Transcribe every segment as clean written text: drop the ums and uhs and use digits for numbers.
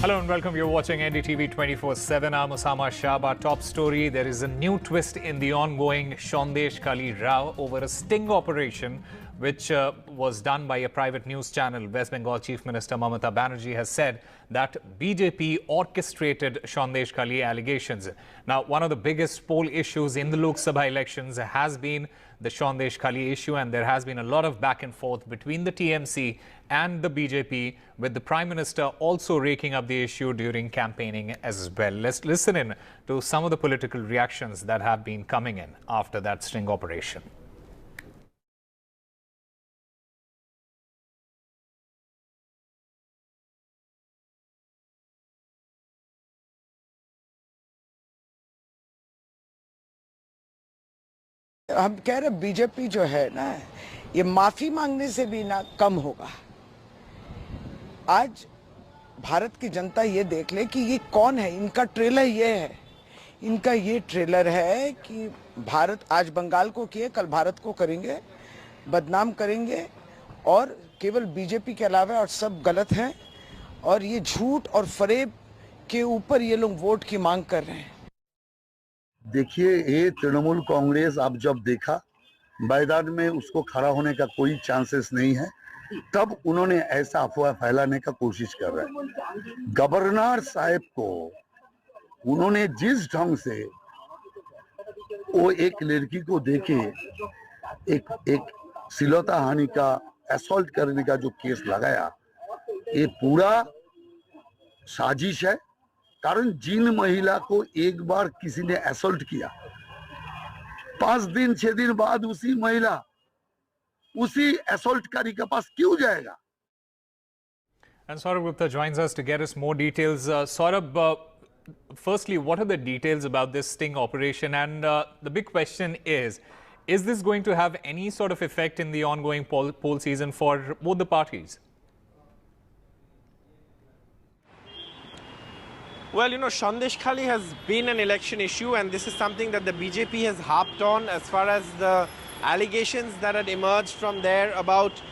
Hello and welcome. You're watching NDTV 24/7. I'm Osama Shah. Our top story: there is a new twist in the ongoing Sandesh Khali row over a sting operation which was done by a private news channel. West Bengal Chief Minister Mamata Banerjee has said that BJP orchestrated Sandesh Khali allegations. Now, one of the biggest poll issues in the Lok Sabha elections has been the Sandesh Khali issue, and there has been a lot of back and forth between the TMC and the BJP, with the Prime Minister also raking up the issue during campaigning as well. Let's listen in to some of the political reactions that have been coming in after that sting operation. हम कह रहे BJP जो है ना, ये माफी मांगने से भी ना कम होगा। आज भारत की जनता ये देख ले कि ये कौन है। इनका ट्रेलर ये है, इनका ये ट्रेलर है कि भारत आज बंगाल को किए, कल भारत को करेंगे, बदनाम करेंगे, और केवल बीजेपी के अलावा और सब गलत हैं, और ये झूठ और फरेब के ऊपर ये लोग वोट की मांग कर रहे हैं। देखिए, ये तृणमूल कांग्रेस अब जब देखा मैदान में उसको खड़ा होने का कोई चांसेस नहीं है, तब उन्होंने ऐसा अफवाह फैलाने का कोशिश कर रहे हैं। गवर्नर साहब को उन्होंने जिस ढंग से वो एक लड़की को देखे एक श्लीलता हानि का असॉल्ट करने का जो केस लगाया, ये पूरा साजिश है। कारण जिन महिला को एक बार किसी ने असॉल्ट किया, 5 दिन 6 दिन बाद उसी महिला उसी असॉल्टकारी के पास क्यों जाएगा? And Saurabh Gupta joins us to get us more details. Saurabh, firstly, what are the details about this sting operation? And the big question is this going to have any sort of effect in the ongoing poll season for both the parties? Well, you know, Sandesh Khali has been an election issue, and this is something that the BJP has harped on as far as the allegations that had emerged from there about,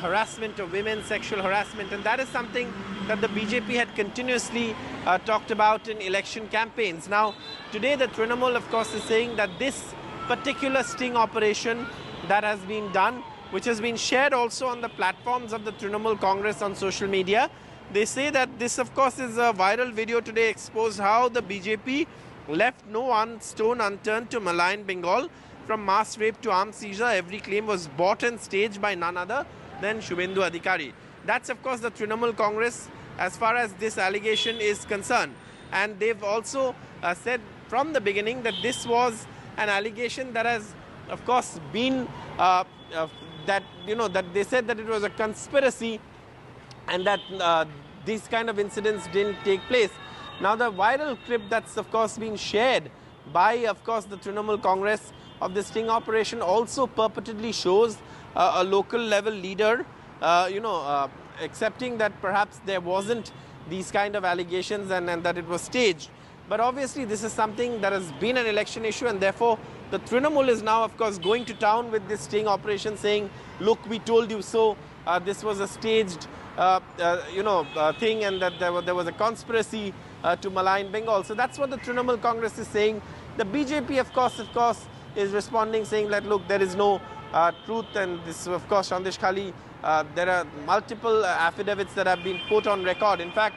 harassment of women, sexual harassment, and that is something that the BJP had continuously talked about in election campaigns. Now, today the Trinamool, of course, is saying that this particular sting operation that has been done, which has been shared also on the platforms of the Trinamool Congress on social media, they say that this, of course, is a viral video today exposed how the BJP left no one stone unturned to malign Bengal. From mass rape to arms seizure, every claim was bought and staged by none other than Shubhendu Adhikari. That's, of course, the Trinamool Congress as far as this allegation is concerned. And they've also said from the beginning that this was an allegation that has, of course, been that they said that it was a conspiracy and that these kind of incidents didn't take place. Now, the viral clip that's, of course, been shared by, of course, the Trinamool Congress of the sting operation also purportedly shows a local level leader, accepting that perhaps there wasn't these kind of allegations and that it was staged. But obviously, this is something that has been an election issue, and therefore, the Trinamool is now, of course, going to town with this sting operation, saying, look, we told you so. This was a staged thing, and that there was a conspiracy to malign Bengal. So that's what the Trinamool Congress is saying. The BJP, of course, is responding, saying that, look, there is no truth, and this, of course, Sandesh Khali, there are multiple affidavits that have been put on record. In fact,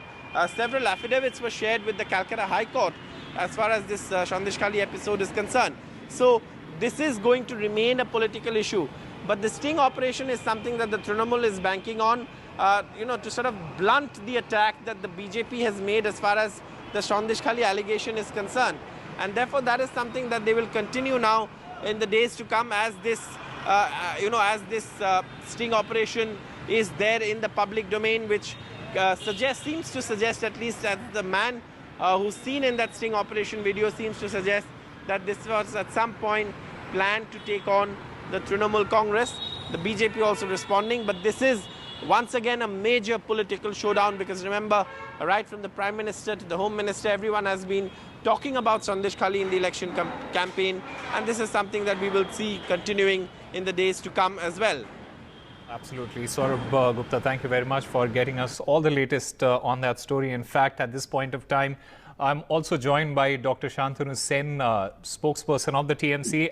several affidavits were shared with the Calcutta High Court as far as this Sandesh Khali episode is concerned. So this is going to remain a political issue. But the sting operation is something that the Trinamool is banking on, to sort of blunt the attack that the BJP has made as far as the Sandesh Khali allegation is concerned. And therefore, that is something that they will continue now in the days to come as this, sting operation is there in the public domain, which seems to suggest, at least as the man who's seen in that sting operation video seems to suggest, that this was at some point planned to take on the Trinamool Congress. The BJP also responding, but this is once again a major political showdown, because remember, right from the Prime Minister to the Home Minister, everyone has been talking about Sandesh Khali in the election campaign, and this is something that we will see continuing in the days to come as well. Absolutely. Saurabh Gupta, thank you very much for getting us all the latest on that story. In fact, at this point of time, I'm also joined by Dr. Shantanu Sen, spokesperson of the TMC,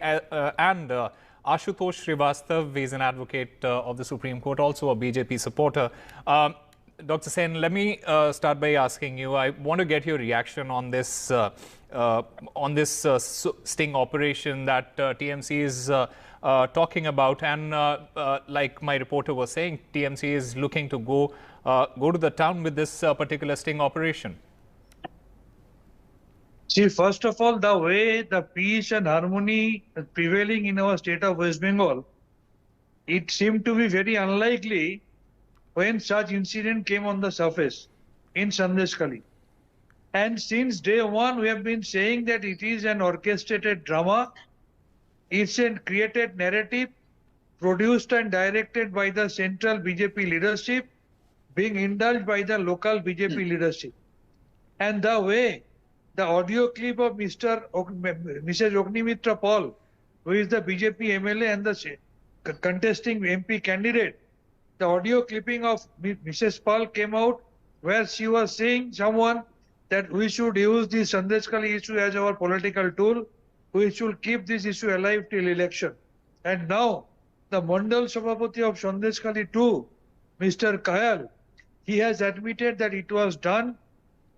and Ashutosh Srivastava is an advocate of the Supreme Court, also a BJP supporter. Dr. Sen, let me start by asking you, I want to get your reaction on this sting operation that TMC is talking about, and like my reporter was saying, TMC is looking to go to the town with this particular sting operation. See, first of all, the way the peace and harmony prevailing in our state of West Bengal, it seemed to be very unlikely when such incident came on the surface in Sandeshkhali. And since day one, we have been saying that it is an orchestrated drama. It's a created narrative produced and directed by the central BJP leadership, being indulged by the local BJP leadership. And the way the audio clip of Mrs. Ognimitra Paul, who is the BJP MLA and the contesting MP candidate, the audio clipping of Mrs. Paul came out where she was saying someone that we should use the Sandeshkhali issue as our political tool. We should keep this issue alive till election. And now, the Mandal Sabhapati of Sandeshkhali too, Mr. Kayal, he has admitted that it was done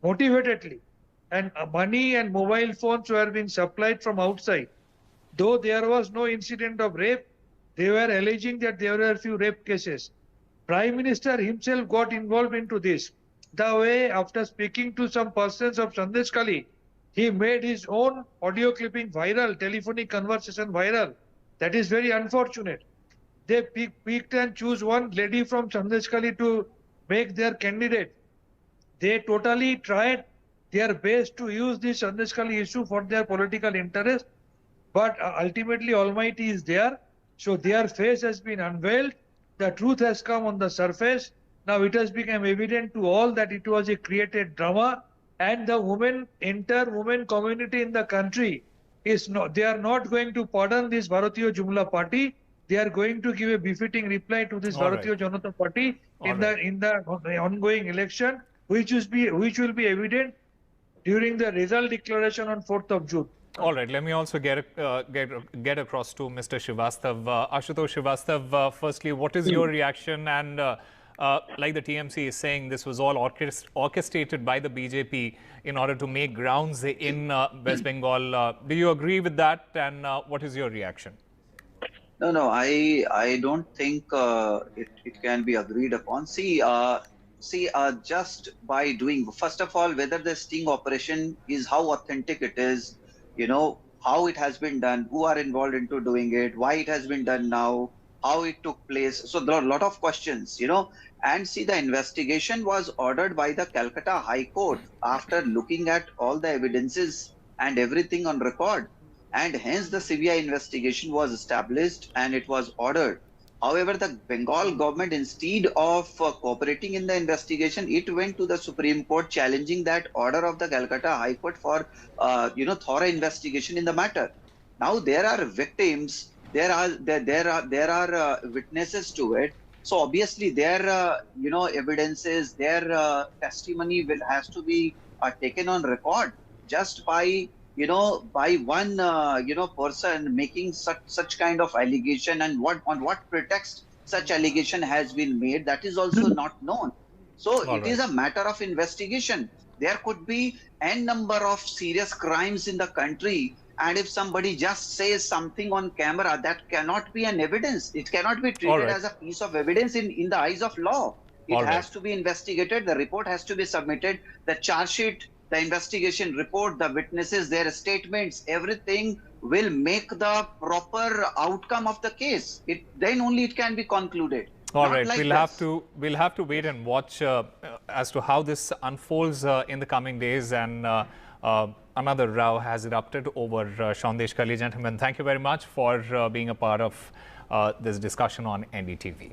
motivatedly. And money and mobile phones were being supplied from outside. Though there was no incident of rape, they were alleging that there were a few rape cases. Prime Minister himself got involved into this. The way, after speaking to some persons of Sandeshkhali, he made his own audio clipping viral, telephonic conversation viral. That is very unfortunate. They picked and choose one lady from Sandeshkhali to make their candidate. They totally tried their best to use this Sandeshkhali issue for their political interest. But ultimately, Almighty is there. So their face has been unveiled. The truth has come on the surface. Now it has become evident to all that it was a created drama. And the entire women community in the country is not, they are not going to pardon this Bharatiya Jumla Party. They are going to give a befitting reply to this Bharatiya Janata Party in the ongoing election, which will be evident during the result declaration on 4th of June. All right, let me also get across to Mr. Srivastava. Ashutosh Srivastava, firstly, what is your reaction? And like the TMC is saying, this was all orchestrated by the BJP in order to make grounds in West Bengal. Do you agree with that? And what is your reaction? No, I don't think it can be agreed upon. See, just by doing, first of all, whether the sting operation is how authentic it is, how it has been done, who are involved into doing it, why it has been done now, how it took place. So there are a lot of questions, and see, the investigation was ordered by the Calcutta High Court after looking at all the evidences and everything on record. And hence the CBI investigation was established and it was ordered. However, the Bengal government, instead of cooperating in the investigation, it went to the Supreme Court challenging that order of the Calcutta High Court for, thorough investigation in the matter. Now there are victims, there are witnesses to it. So obviously their, evidences, their testimony has to be taken on record. Just by one person making such kind of allegation, and on what pretext such allegation has been made, that is also not known. So it is a matter of investigation. There could be n number of serious crimes in the country, and if somebody just says something on camera, that cannot be an evidence. It cannot be treated as a piece of evidence in the eyes of law. It has to be investigated. The report has to be submitted. The charge sheet, the investigation report, the witnesses, their statements, everything will make the proper outcome of the case. Then only it can be concluded. All right, we'll have to wait and watch as to how this unfolds in the coming days. And another row has erupted over Sandeshkhali. Gentlemen, thank you very much for being a part of this discussion on NDTV.